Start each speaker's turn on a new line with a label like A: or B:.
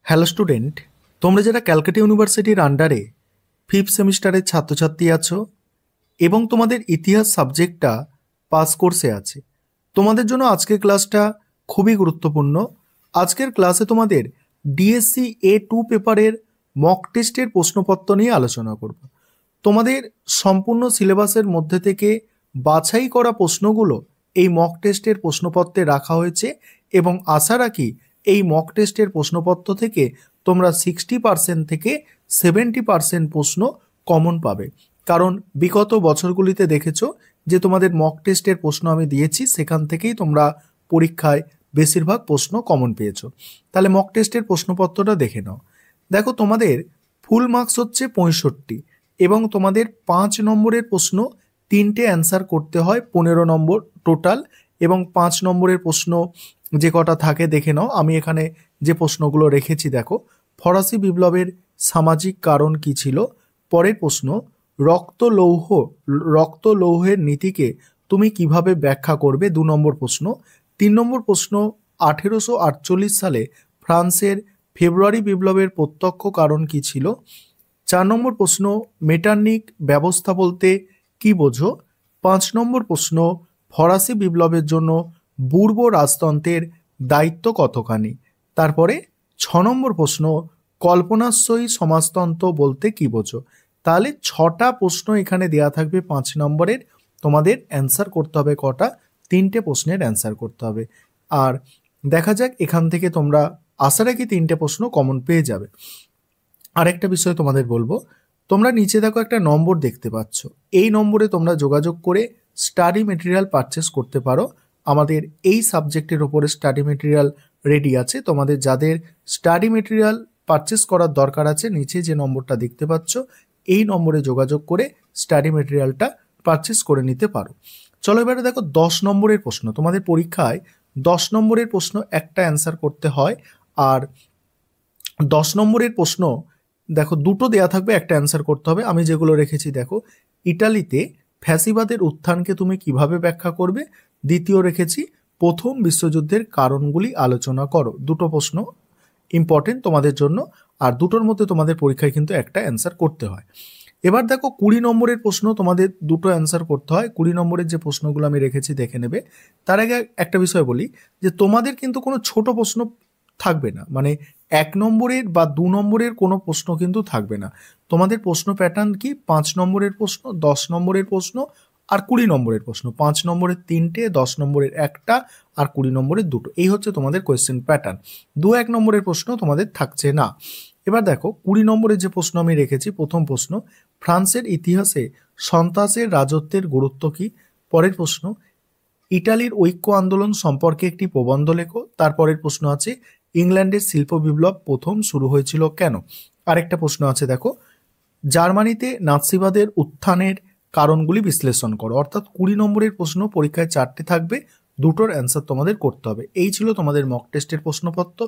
A: Hello student, তোমরা যারা ক্যালকাটা ইউনিভার্সিটির আন্ডারে ফিফথ সেমিস্টারের ছাত্রছাত্রী আছো এবং তোমাদের ইতিহাস সাবজেক্টটা পাস কোর্সে আছে, তোমাদের জন্য আজকের ক্লাসটা খুবই গুরুত্বপূর্ণ। আজকের ক্লাসে তোমাদের ডিএসসি A2 পেপারের মক টেস্টের প্রশ্নপত্র নিয়ে আলোচনা করব। তোমাদের সম্পূর্ণ সিলেবাসের মধ্যে থেকে বাছাই করা প্রশ্নগুলো এই মক টেস্টের প্রশ্নপত্রে রাখা হয়েছে এবং আশা রাখি এই মক টেস্টের প্রশ্নপত্র থেকে তোমরা 60% থেকে 70% প্রশ্ন কমন পাবে। কারণ বিগত বছরগুলিতে দেখেছো যে তোমাদের মক টেস্টের প্রশ্ন আমি দিয়েছি, সেখান থেকেই তোমরা পরীক্ষায় বেশিরভাগ প্রশ্ন কমন পেয়েছো। তাহলে মক টেস্টের প্রশ্নপত্রটা দেখে নাও। দেখো, তোমাদের ফুল মার্কস হচ্ছে 65 এবং তোমাদের 5 নম্বরের প্রশ্ন 3টে অ্যান্সার করতে হয়, 15 নম্বর টোটাল। এবং 5 নম্বরের প্রশ্ন যে কটা থাকে দেখে নাও। আমি এখানে যে প্রশ্নগুলো রেখেছি দেখো, ফরাসি বিপ্লবের সামাজিক কারণ কি ছিল। পরের প্রশ্ন, রক্ত লৌহের নীতিকে তুমি কিভাবে ব্যাখ্যা করবে, 2 নম্বর প্রশ্ন। 3 নম্বর প্রশ্ন, 1848 সালে ফ্রান্সের ফেব্রুয়ারি বিপ্লবের প্রত্যক্ষ কারণ কি ছিল। 4 নম্বর প্রশ্ন, মেটার্নিক ব্যবস্থা বলতে কি বোঝো। 5 নম্বর প্রশ্ন, ফরাসি বিপ্লবের জন্য পূর্ব রাজতন্ত্রের দায়িত্ব কতখানি। তারপরে 6 নম্বর প্রশ্ন, কল্পনাশ্রয়ী সমাজতন্ত্র বলতে কি বোঝো। তাহলে 6টা প্রশ্ন এখানে দেওয়া থাকবে 5 নম্বরের। তোমাদের অ্যান্সার করতে হবে কটা, 3টে প্রশ্নের অ্যান্সার করতে হবে। আর দেখা যাক এখান থেকে তোমরা আশা রাখি 3টে প্রশ্ন কমন পেয়ে যাবে। আরেকটা বিষয় তোমাদের বলবো, তোমরা নিচে দেখো একটা নম্বর দেখতে পাচ্ছ, এই নম্বরে তোমরা যোগাযোগ করে স্টাডি মেটেরিয়াল পারচেস করতে পারো। আমাদের এই সাবজেক্টের ওপরে স্টাডি মেটেরিয়াল রেডি আছে। তোমাদের যাদের স্টাডি মেটেরিয়াল পারচেস করার দরকার আছে, নিচে যে নম্বরটা দেখতে পাচ্ছ এই নম্বরে যোগাযোগ করে স্টাডি মেটেরিয়ালটা পারচেস করে নিতে পারো। চলো এবারে দেখো 10 নম্বরের প্রশ্ন। তোমাদের পরীক্ষায় 10 নম্বরের প্রশ্ন একটা অ্যান্সার করতে হয়। আর 10 নম্বরের প্রশ্ন দেখো দুটো দেয়া থাকবে, একটা অ্যান্সার করতে হবে। আমি যেগুলো রেখেছি দেখো, ইটালিতে ফ্যাসিবাদের উত্থানকে তুমি কিভাবে ব্যাখ্যা করবে। দ্বিতীয় রেখেছি, প্রথম বিশ্বযুদ্ধের কারণগুলি আলোচনা করো। দুটো প্রশ্ন ইম্পর্টেন্ট তোমাদের জন্য, আর দুটোর মধ্যে তোমাদের পরীক্ষায় কিন্তু একটা অ্যান্সার করতে হয়। এবার দেখো 20 নম্বরের প্রশ্ন, তোমাদের দুটো অ্যান্সার করতে হয়। 20 নম্বরের যে প্রশ্নগুলো আমি রেখেছি দেখে নেবে। তার আগে একটা বিষয় বলি যে তোমাদের কিন্তু কোনো ছোট প্রশ্ন থাকবে না, মানে 1 নম্বরের বা 2 নম্বরের কোনো প্রশ্ন কিন্তু থাকবে না। তোমাদের প্রশ্ন প্যাটার্ন কি, 5 নম্বরের প্রশ্ন, 10 নম্বরের প্রশ্ন আর 20 নম্বরের প্রশ্ন। 5 নম্বরের 3টে, 10 নম্বরের একটা আর 20 নম্বরের দুটো। এই হচ্ছে তোমাদের কোয়েশ্চেন প্যাটার্ন। 2-1 নম্বরের প্রশ্ন তোমাদের থাকছে না। এবার দেখো 20 নম্বরের যে প্রশ্ন আমি রেখেছি, প্রথম প্রশ্ন, ফ্রান্সের ইতিহাসে সন্ত্রাসের রাজত্বের গুরুত্ব কি। পরের প্রশ্ন, ইটালির ঐক্য আন্দোলন সম্পর্কে একটি প্রবন্ধ লেখো। তারপরের প্রশ্ন আছে, ইংল্যান্ডের শিল্প বিপ্লব প্রথম শুরু হয়েছিল কেন। আরেকটা প্রশ্ন আছে দেখো, জার্মানিতে নাৎসিবাদের উত্থানের কারণগুলি বিশ্লেষণ করো। অর্থাৎ 20 নম্বরের প্রশ্ন পরীক্ষায় 4টে থাকবে, দুটোর অ্যান্সার তোমাদের করতে হবে। এই ছিল তোমাদের মক টেস্টের প্রশ্নপত্র।